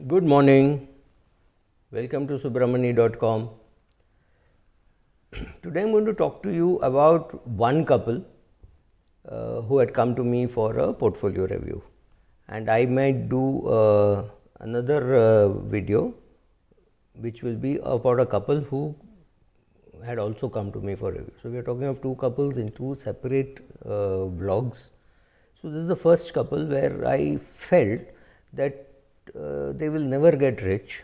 Good morning. Welcome to subramani.com. Today I'm going to talk to you about one couple who had come to me for a portfolio review. And I might do another video which will be about a couple who had also come to me for review. So we are talking of two couples in two separate vlogs. So this is the first couple where I felt that they will never get rich,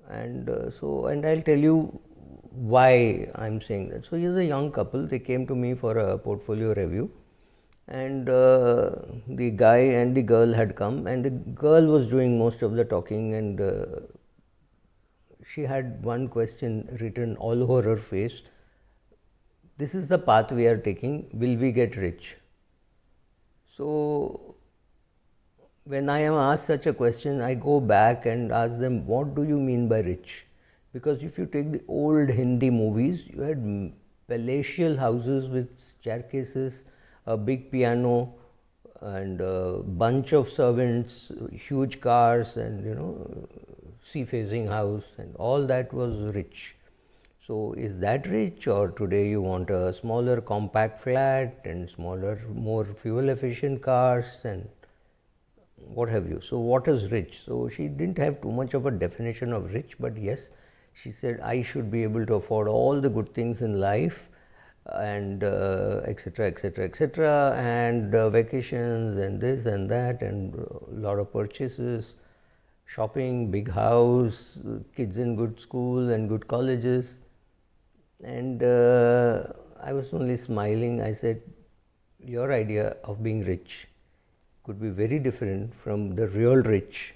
and I'll tell you why I'm saying that. So here's a young couple. They came to me for a portfolio review, and the guy and the girl had come, and the girl was doing most of the talking, and she had one question written all over her face. This is the path we are taking. Will we get rich? So when I am asked such a question, I go back and ask them, what do you mean by rich? Because if you take the old Hindi movies, you had palatial houses with staircases, a big piano, and a bunch of servants, huge cars, and sea-facing house, and all that was rich. So is that rich, or today you want a smaller compact flat and smaller, more fuel efficient cars and what have you? So what is rich? So she didn't have too much of a definition of rich, but yes, she said I should be able to afford all the good things in life, and etc etc etc, and vacations and this and that, and a lot of purchases, shopping, big house, kids in good school and good colleges. And I was only smiling. I said, your idea of being rich could be very different from the real rich,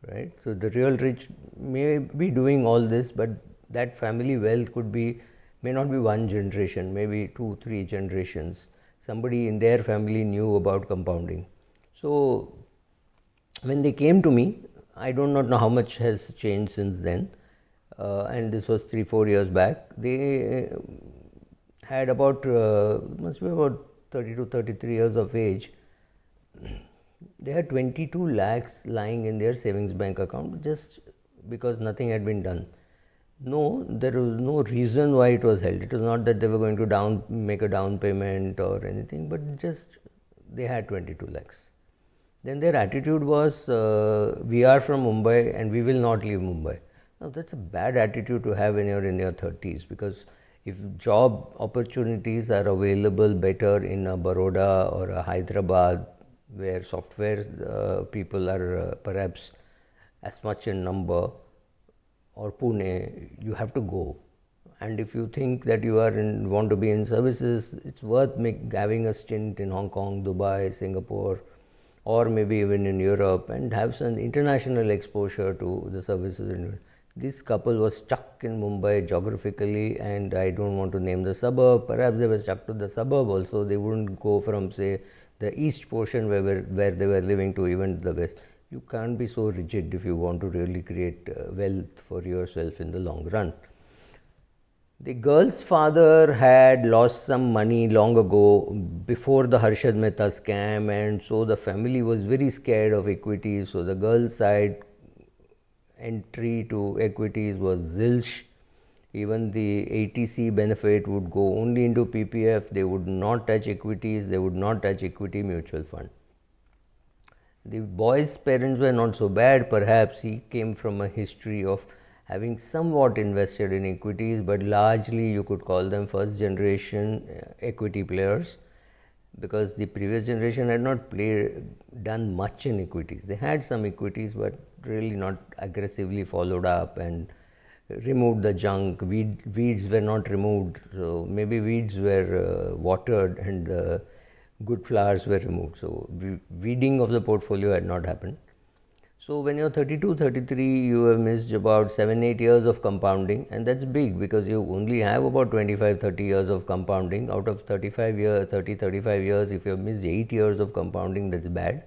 right? So the real rich may be doing all this, but that family wealth may not be one generation, maybe 2-3 generations. Somebody in their family knew about compounding. So when they came to me, I do not know how much has changed since then, and this was 3-4 years back. They had must be about 30 to 33 years of age. They had 22 lakhs lying in their savings bank account just because nothing had been done. No, there was no reason why it was held. It was not that they were going to make a down payment or anything, but just they had 22 lakhs. Then their attitude was, we are from Mumbai and we will not leave Mumbai. Now that's a bad attitude to have when you're in your 30s, because if job opportunities are available better in a Baroda or a Hyderabad, where software people are perhaps as much in number, or Pune, you have to go. And if you think that you want to be in services, it's worth having a stint in Hong Kong, Dubai, Singapore, or maybe even in Europe, and have some international exposure to the services. This couple was stuck in Mumbai geographically, and I don't want to name the suburb. Perhaps they were stuck to the suburb also. They wouldn't go from, say, the east portion where they were living to even the west. You can't be so rigid if you want to really create wealth for yourself in the long run. The girl's father had lost some money long ago before the Harshad Mehta scam, and so the family was very scared of equities. So the girl's side entry to equities was zilch. Even the ATC benefit would go only into PPF. They would not touch equities. They would not touch equity mutual fund. The boy's parents were not so bad. Perhaps he came from a history of having somewhat invested in equities, but largely you could call them first generation equity players, because the previous generation had not done much in equities. They had some equities, but really not aggressively followed up and removed the junk. Weeds were not removed, so maybe weeds were watered and good flowers were removed. So weeding of the portfolio had not happened. So when you're 32, 33, you have missed about 7-8 years of compounding, and that's big because you only have about 25-30 years of compounding. Out of 35 years, if you have missed 8 years of compounding, that's bad.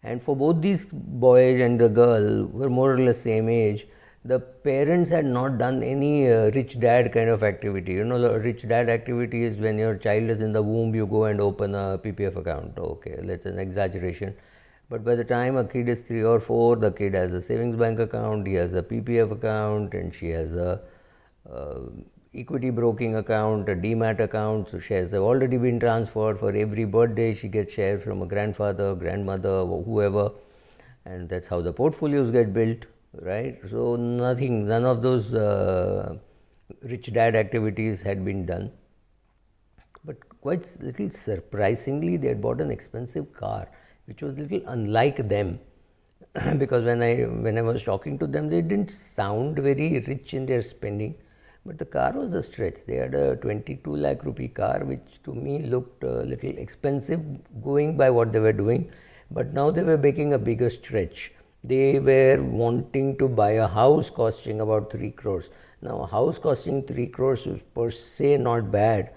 And for both these boys and the girl were more or less same age, the parents had not done any rich dad kind of activity. The rich dad activity is when your child is in the womb, you go and open a PPF account. Okay, that's an exaggeration. But by the time a kid is 3 or 4, the kid has a savings bank account, he has a PPF account, and she has a uh, equity broking account, a demat account. So shares have already been transferred. For every birthday, she gets shares from a grandfather, grandmother, or whoever, and that's how the portfolios get built, right? So none of those rich dad activities had been done. But quite little surprisingly, they had bought an expensive car, which was little unlike them. Because when I was talking to them, they didn't sound very rich in their spending, but the car was a stretch. They had a 22 lakh rupee car, which to me looked a little expensive going by what they were doing. But now they were making a bigger stretch. They were wanting to buy a house costing about 3 crores. Now, a house costing 3 crores is per se not bad,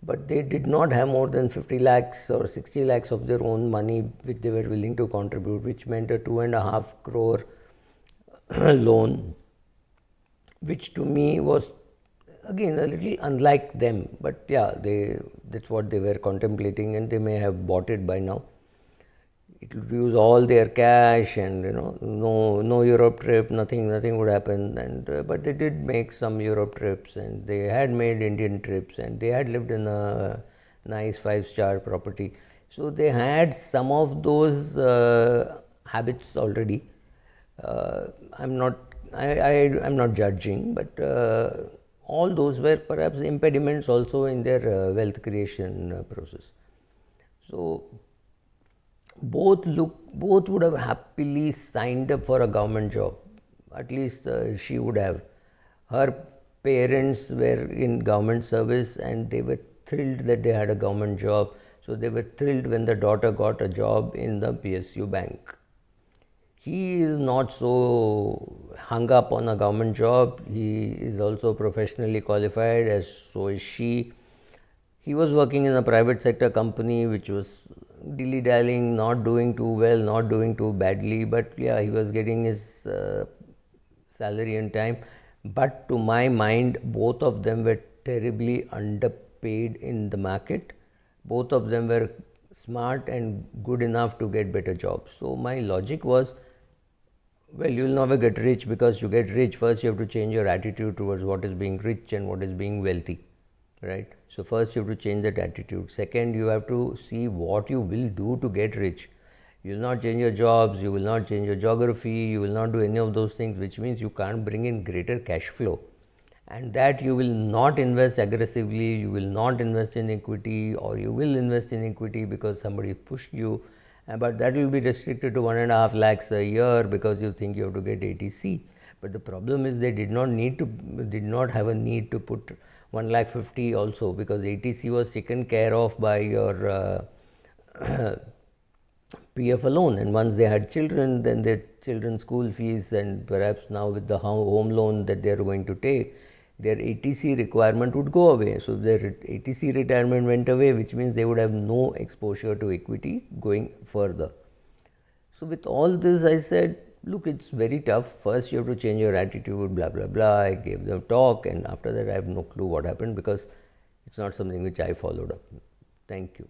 but they did not have more than 50 lakhs or 60 lakhs of their own money which they were willing to contribute, which meant a 2.5 crore loan, which to me was again a little unlike them. But yeah, that's what they were contemplating, and they may have bought it by now. It would use all their cash, and no Europe trip, nothing would happen. And but they did make some Europe trips, and they had made Indian trips, and they had lived in a nice 5-star property. So they had some of those habits already. I'm not I'm not judging, but all those were perhaps impediments also in their wealth creation process. So both would have happily signed up for a government job. At least she would have. Her parents were in government service, and they were thrilled that they had a government job. So they were thrilled when the daughter got a job in the PSU bank. He is not so hung up on a government job. He is also professionally qualified, as so is she. He was working in a private sector company which was dilly-dallying, not doing too well, not doing too badly, but yeah, he was getting his salary in time. But to my mind, both of them were terribly underpaid in the market. Both of them were smart and good enough to get better jobs. So my logic was, well, you will never get rich, because you get rich, first you have to change your attitude towards what is being rich and what is being wealthy, right? So first you have to change that attitude. Second, you have to see what you will do to get rich. You will not change your jobs, you will not change your geography, you will not do any of those things, which means you can't bring in greater cash flow. And that you will not invest aggressively, you will not invest in equity, or you will invest in equity because somebody pushed you, but that will be restricted to 1.5 lakhs a year because you think you have to get ATC. But the problem is they did not have a need to put 1,50,000 also, because ATC was taken care of by your PF alone, and once they had children, then their children's school fees, and perhaps now with the home loan that they are going to take, their ATC requirement would go away. So their ATC retirement went away, which means they would have no exposure to equity going further. So with all this, I said, look, it's very tough. First you have to change your attitude, blah blah blah. I gave them talk, and after that I have no clue what happened, because it's not something which I followed up. Thank you.